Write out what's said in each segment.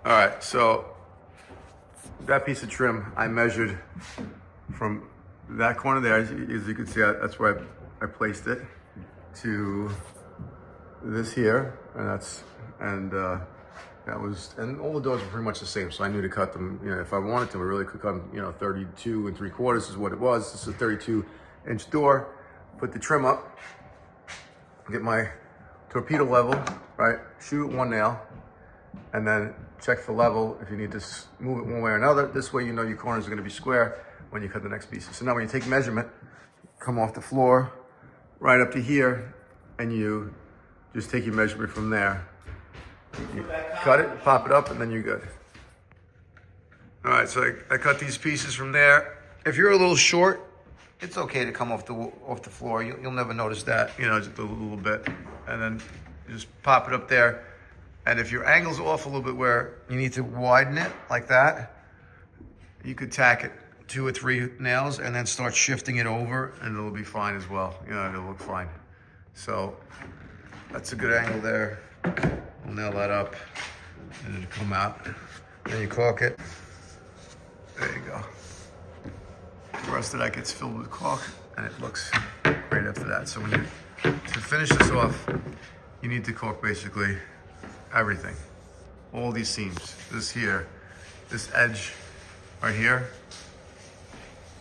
All right, so that piece of trim I measured from that corner there, as you can see, that's where I placed it, to this here, and that was, and all the doors were pretty much the same, so I knew to cut them. You know, if I wanted to, I really could cut them. 32 3/4 is what it was. This is a 32-inch door. Put the trim up, get my torpedo level, right? Shoot one nail, and then check for level if you need to move it one way or another. This way, you know your corners are going to be square when you cut the next pieces. So now when you take measurement, come off the floor right up to here, and you just take your measurement from there. You cut it, pop it up, and then you're good. All right, so I cut these pieces from there. If you're a little short, it's okay to come off the floor. You'll never notice that, just a little bit. And then just pop it up there. And if your angle's off a little bit where you need to widen it like that, you could tack it 2 or 3 nails and then start shifting it over, and it'll be fine as well. It'll look fine. So that's a good angle there. We'll nail that up and it'll come out. Then you caulk it. There you go. The rest of that gets filled with caulk and it looks great after that. So to finish this off, you need to caulk basically everything. All these seams, this here, this edge right here,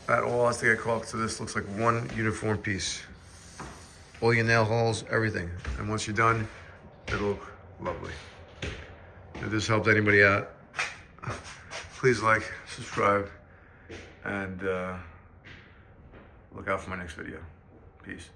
that all has to get caulked so this looks like one uniform piece. All your nail holes, everything. And once you're done, it'll look lovely. If this helped anybody out, please like, subscribe, and look out for my next video. Peace.